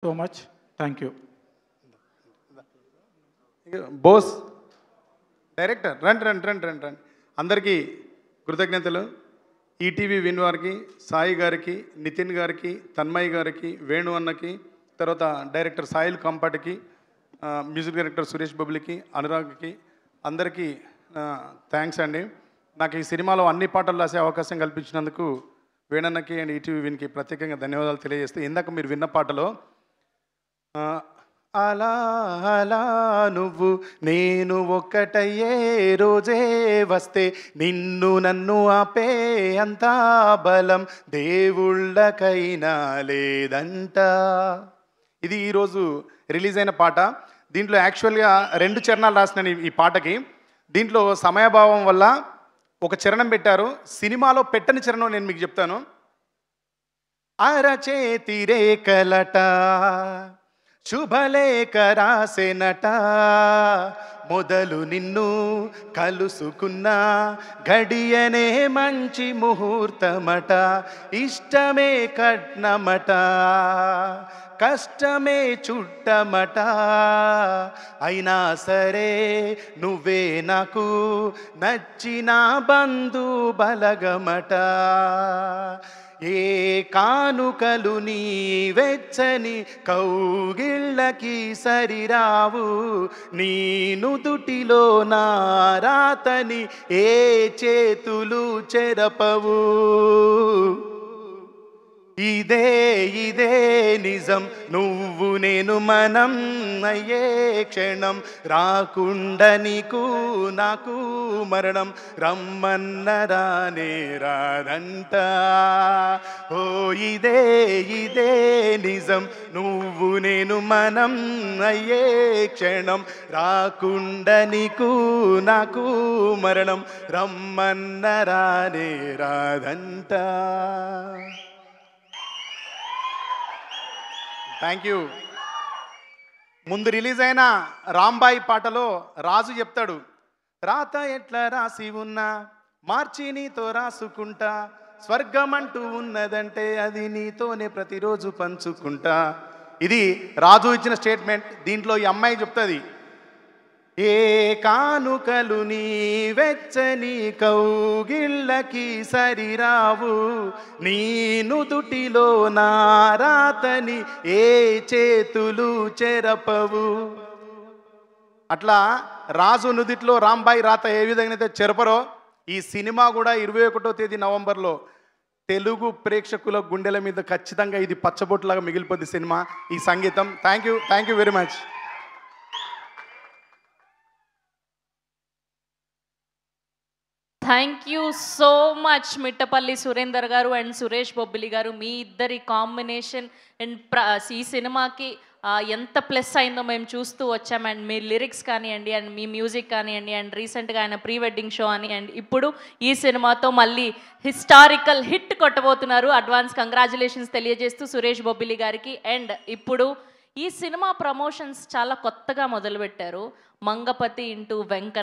So much. Thank you. Bose director రండి రండి రండి రండి రండి. అందరికీ కృతజ్ఞతలు. ఈటీవీ విన్ వారికి, సాయి గారికి, నితిన్ గారికి, తన్మయ్ గారికి, వేణు అన్నకి, తర్వాత డైరెక్టర్ సాయిల్ కంపాటికి, మ్యూజిక్ డైరెక్టర్ సురేష్ బొబ్లికి, అనురాగ్కి, అందరికీ థ్యాంక్స్ అండి. నాకు ఈ సినిమాలో అన్ని పాటలు రాసే అవకాశం కల్పించినందుకు వేణన్నకి అండ్ ఈటీవీ విన్కి ప్రత్యేకంగా ధన్యవాదాలు తెలియజేస్తూ, ఇందాక మీరు విన్న పాటలో అలా అలా నువ్వు నేను ఒక్కటయ్యే రోజే వస్తే నిన్ను నన్ను ఆపే అంత బలం దేవుళ్ళకైనా లేదంట. ఇది ఈరోజు రిలీజ్ అయిన పాట. దీంట్లో యాక్చువల్గా 2 చరణాలు రాసినాను ఈ పాటకి. దీంట్లో సమయభావం వల్ల ఒక చరణం పెట్టారు. సినిమాలో పెట్టని చరణం నేను మీకు చెప్తాను. అరచేతి రేఖలట శుభలేఖ రాసెనట మొదలు నిన్ను కలుసుకున్న గడియనే మంచి ముహూర్తమట ఇష్టమే కట్నమట కష్టమే చుట్టమట అయినా సరే నువ్వే నాకు నచ్చిన బంధు బలగమట ఏ కానుకలు నీ వెచ్చని కౌగిళ్ళకి సరిరావు నీ నుదుటిలో నా రాతని ఏ చేతులు చెరపవు ఇదే ఇదే నిజం నువ్వు నేను మనం అయ్యే క్షణం రాకుండా నీకు నాకు మరణం రమ్మన్న రానే రాదంట ఓ ఇదే ఇదే నిజం నువ్వు నేను మనం అయ్యే క్షణం రాకుండా నీకు నాకు మరణం రమ్మన్న రానే రాదంట. Thank you. ముందు రిలీజ్ అయిన రాంబాయి పాటలో రాజు చెప్తాడు, రాత ఎట్లా రాసి ఉన్నా మార్చి నీతో రాసుకుంటా స్వర్గం అంటూ ఉన్నదంటే అది నీతోనే ప్రతిరోజు పంచుకుంటా. ఇది రాజు ఇచ్చిన స్టేట్మెంట్. దీంట్లో ఈ అమ్మాయి చెప్తుంది, ఏ కానుకలు నీ వెచ్చని కౌగిళ్ళకి సరిరావు నీ నుదుటిలో నా రాతని ఏ చేతులు చెరపవు. అట్లా రాజు నుదిట్లో రాంబాయి రాత ఏ విధంగా అయితే చెరపరో ఈ సినిమా కూడా 21వ తేదీ నవంబర్లో తెలుగు ప్రేక్షకుల గుండెల మీద ఖచ్చితంగా ఇది పచ్చబొట్టులాగా మిగిలిపోద్ది సినిమా, ఈ సంగీతం. Thank you very much. Thank you so much Mittapalli Surender గారు అండ్ సురేష్ బొబ్బిలి గారు. మీ ఇద్దరి కాంబినేషన్ అండ్ ఈ సినిమాకి ఎంత ప్లస్ అయిందో మేము చూస్తూ వచ్చాం. అండ్ మీ లిరిక్స్ కానివ్వండి అండ్ మీ మ్యూజిక్ కానివ్వండి అండ్ రీసెంట్గా ఆయన ప్రీ వెడ్డింగ్ షో అని అండ్ ఇప్పుడు ఈ సినిమాతో మళ్ళీ హిస్టారికల్ హిట్ కొట్టబోతున్నారు. అడ్వాన్స్ కంగ్రాచులేషన్స్ తెలియజేస్తూ సురేష్ బొబ్బిలి గారికి. అండ్ ఇప్పుడు ఈ సినిమా ప్రమోషన్స్ చాలా కొత్తగా మొదలుపెట్టారు. మంగపతి ఇంటూ వెంకన్న